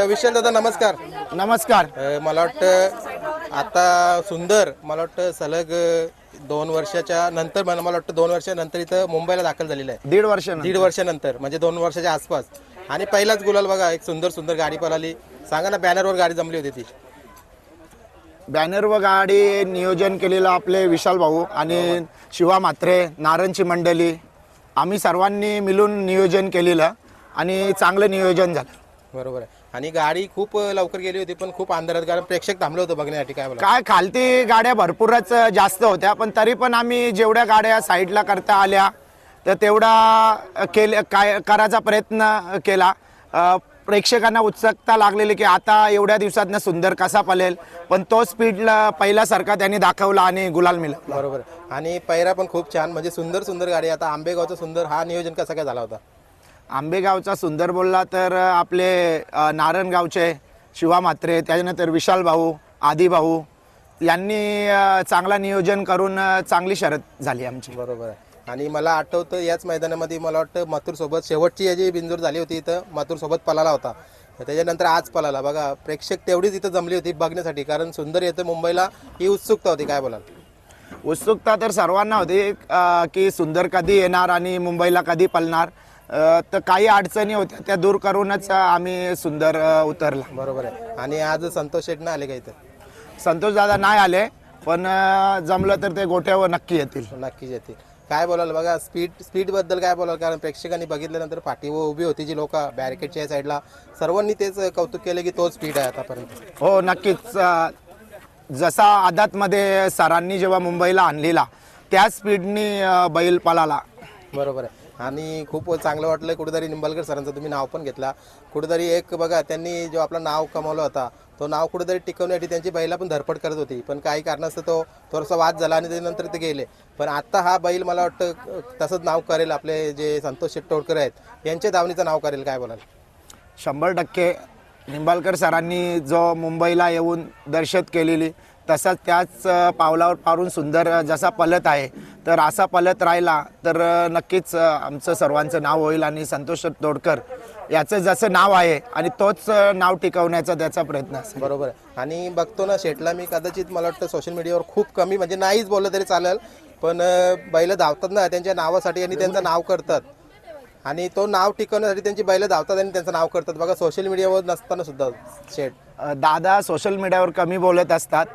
विशाल दादा नमस्कार. नमस्कार. मला वाटतं आता सुंदर मला वाटतं सलग 2 वर्षाच्या नंतर मला वाटतं 2 वर्षानंतर इथं मुंबईला दाखल झालेला आहे. दीड वर्षानंतर म्हणजे 2 वर्षाच्या आसपास. आणि पहिलाच गुलाल बघा, एक सुंदर गाडी पळाली. सांगा ना, बॅनरवर गाडी जमली होती ती. बॅनरवर गाडी नियोजन केलेलं आपले विशाल भाऊ आणि शिवा म्हात्रे, नारायणची मंडळी, आम्ही सर्वांनी मिळून नियोजन केलेलं आणि चांगलं नियोजन झालं. बरोबर आहे. आणि गाडी खूप लवकर गेली होती, पण खूप अंधारात, कारण प्रेक्षक थांबले होते बघण्यासाठी. काय बोला, काय खालती गाड्या भरपूरच जास्त होत्या, पण तरी पण आम्ही जेवढ्या गाड्या साईडला करता आल्या तर तेवढा काय करायचा प्रयत्न केला. प्रेक्षकांना उत्सुकता लागलेली की आता एवढ्या दिवसातनं सुंदर कसा पळेल, पण तो स्पीडला पहिल्यासारखा त्यांनी दाखवला आणि गुलाल मिळाला. बरोबर. आणि पैरा पण खूप छान, म्हणजे सुंदर गाडी. आता आंबेगावचा सुंदर हा नियोजन कसा काय झाला होता? आंबेगावचा सुंदर बोलला तर आपले नारायणगावचे शिवा म्हात्रे, त्याच्यानंतर विशाल भाऊ, आदी भाऊ यांनी चांगला नियोजन करून चांगली शर्यत झाली आमची. बरोबर आहे. आणि मला आठवतं याच मैदानामध्ये मला वाटतं मथुरसोबत शेवटची याची बिंजोर झाली होती, इथं मथुरसोबत पळाला होता. त्याच्यानंतर आज पळाला. बघा, प्रेक्षक तेवढीच इथं जमली होती बघण्यासाठी, कारण सुंदर येतं मुंबईला ही उत्सुकता होती. काय बोलाल? उत्सुकता तर सर्वांना होती की सुंदर कधी येणार आणि मुंबईला कधी पळणार. तर काही अडचणी होत्या, त्या दूर करूनच आम्ही सुंदर उतरला. बरोबर आहे. आणि आज संतोष शेठ ना आले का इथं? संतोष दादा नाही आले, पण जमलं तर ते गोट्यावर नक्की येतील. नक्कीच येतील. काय बोलाल? बघा, स्पीड बद्दल काय बोलाल? कारण प्रेक्षकांनी बघितल्यानंतर पाठीवर उभी होती जी लोक बॅरिकेडच्या साईडला, सर्वांनी तेच कौतुक केलं की तोच स्पीड आहे आतापर्यंत. हो, नक्कीच. जसा आदातमध्ये सरांनी जेव्हा मुंबईला आणलेला त्या स्पीडनी बैल पळाला. बरोबर आहे. आणि खूप चांगलं वाटलं. कुठेतरी निंबाळकर सरांचं तुम्ही नाव पण घेतला. कुठेतरी एक बघा, त्यांनी जो आपला नाव कमावला होता तो नाव कुठेतरी टिकवण्यासाठी त्यांची बैला पण धडपड करत होती, पण काही कारणास्तव तो थोडासा वाद झाला आणि त्यानंतर ते गेले. पण आता हा बैल मला वाटतं तसंच नाव करेल. आपले जे संतोष शेट तोडकर आहेत यांच्या धावणीचं नाव करेल. काय बोलाल? 100% निंबाळकर सरांनी जो मुंबईला येऊन दर्शत केलेली तसंच त्याच पावलावर पारून सुंदर जसा पलत आहे, तर असा पलत राहिला तर नक्कीच आमचं सर्वांचं नाव होईल आणि संतोष तोडकर याचं जसं नाव आहे आणि तोच नाव टिकवण्याचा त्याचा प्रयत्न असेल. बरोबर आहे. आणि बघतो ना शेटला मी कदाचित मला वाटतं सोशल मीडियावर खूप कमी, म्हणजे नाहीच बोललं तरी चालेल, पण बैल धावतात ना त्यांच्या नावासाठी आणि त्यांचं नाव करतात, आणि तो नाव टिकवण्यासाठी त्यांची बैल धावतात आणि त्यांचं नाव करतात. बघा, सोशल मीडियावर नसताना सुद्धा शेट दादा सोशल मीडियावर कमी बोलत असतात,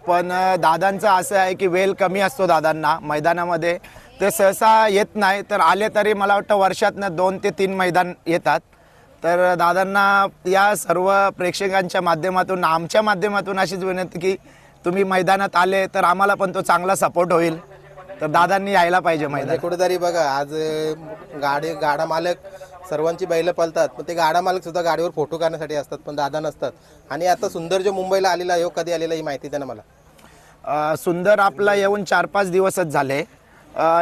पण दादांचं असं आहे की वेळ कमी असतो दादांना मैदानामध्ये. ते सहसा येत नाही, तर आले तरी मला वाटतं वर्षातनं 2 ते 3 मैदान येतात. तर दादांना या सर्व प्रेक्षकांच्या माध्यमातून, आमच्या माध्यमातून अशीच विनंती की तुम्ही मैदानात आले तर आम्हाला पण तो चांगला सपोर्ट होईल. तर दादांनी यायला पाहिजे मैदान. कुठेतरी बघा, आज गाडा मालक सर्वांची बैल पळतात, पण ते गाडा मालक सुद्धा गाडीवर फोटो काढण्यासाठी असतात, पण दादा नसतात. आणि आता सुंदर जो मुंबईला आलेला आहे, कधी आलेला ही माहिती द्या ना मला. सुंदर आपला येऊन 4-5 दिवसच झाले.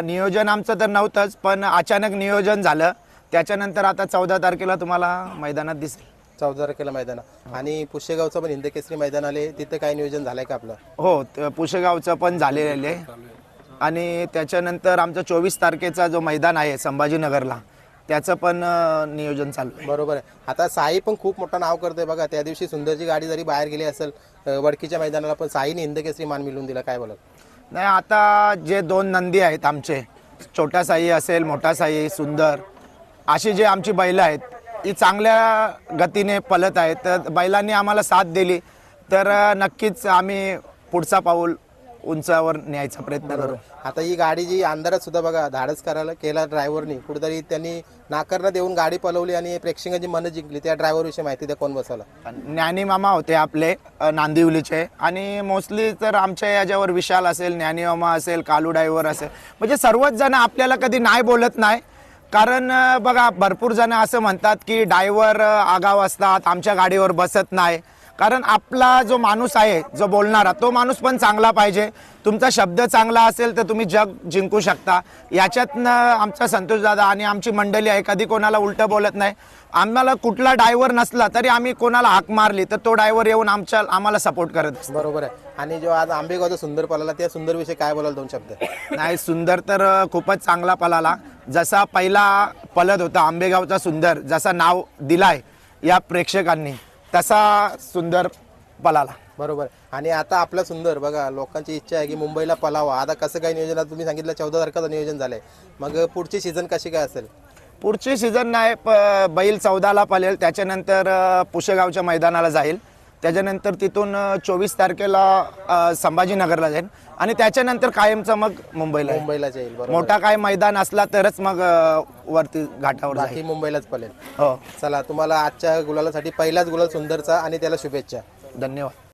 नियोजन आमचं तर नव्हतंच, पण अचानक नियोजन झालं. त्याच्यानंतर आता 14 तारखेला तुम्हाला मैदानात दिसेल. 14 तारखेला मैदान. आणि पुशेगावचं पण हिंदकेसरी मैदान आले, तिथं काय नियोजन झालंय का आपलं? हो, पुशेगावचं पण झालेलं आहे. आणि त्याच्यानंतर आमचं 24 तारखेचा जो मैदान आहे संभाजीनगरला, त्याचं पण नियोजन चालू आहे. बरोबर आहे. आता साई पण खूप मोठं नाव करतोय बघा. त्या दिवशी सुंदरची गाडी जरी बाहेर गेली असेल वडकीच्या मैदानाला, पण साईने हिंदकेसरी मान मिळवून दिला. काय बोलत? नाही, आता जे 2 नंदी आहेत आमचे, छोटा साई असेल, मोठा साई, सुंदर, अशी जे आमची बैलं आहेत ही चांगल्या गतीने पळत आहेत. तर बैलांनी आम्हाला साथ दिली तर नक्कीच आम्ही पुढचा पाऊल उंचावर न्यायचा प्रयत्न करू. आता ही गाडी जी अंधारात सुद्धा बघा धाडस करायला केला ड्रायव्हरनी, कुठेतरी त्यांनी नाकारला देऊन गाडी पळवली आणि प्रेक्षकांची मनं जिंकली. त्या ड्रायव्हरविषयी माहिती द्या, कोण बसवला? ज्ञानी मामा होते आपले नांदिवलीचे, आणि मोस्टली तर आमच्या याच्यावर विशाल असेल, ज्ञानी मामा असेल, कालू ड्रायव्हर असेल, म्हणजे सर्वच जण आपल्याला कधी नाही बोलत नाही. कारण बघा, भरपूर जण असं म्हणतात की ड्रायव्हर आगाव असतात, आमच्या गाडीवर बसत नाही. कारण आपला जो माणूस आहे, जो बोलणारा, तो माणूस पण चांगला पाहिजे. तुमचा शब्द चांगला असेल तर तुम्ही जग जिंकू शकता. याच्यातनं आमचा संतोष दादा आणि आमची मंडळी आहे, कधी कोणाला उलटं बोलत नाही. आम्हाला कुठला ड्रायव्हर नसला तरी आम्ही कोणाला हाक मारली तर तो ड्रायव्हर येऊन आम्हाला सपोर्ट करत असतो. बरोबर आहे. आणि जो आज आंबेगावचा सुंदर पळाला, त्या सुंदर विषयी काय बोलाल 2 शब्द? नाही, सुंदर तर खूपच चांगला पळाला. जसा पहिला पळत होता आंबेगावचा सुंदर, जसा नाव दिलाय या प्रेक्षकांनी, तसा सुंदर पळाला. बरोबर. आणि आता आपला सुंदर बघा, लोकांची इच्छा आहे की मुंबईला पलावा. आता कसं काय नियोजन, आता तुम्ही सांगितलं 14 तारखेचं नियोजन झालंय, मग पुढची सीझन कशी काय असेल? पुढची सीझन नाही, बैल 14ला पळेल, त्याच्यानंतर पुशेगावच्या मैदानाला जाईल, त्याच्यानंतर तिथून 24 तारखेला संभाजीनगरला जाईल आणि त्याच्यानंतर कायमचं मग मुंबईला येईल. मुंबईला जाईल. बरोबर. मोठा काय मैदान असला तरच मग वरती घाटावर जाईल. बाकी मुंबईलाच पळेल. हो, चला, तुम्हाला आजच्या गुलालासाठी पहिलाच गुलाल सुंदरचा आणि त्याला शुभेच्छा. धन्यवाद.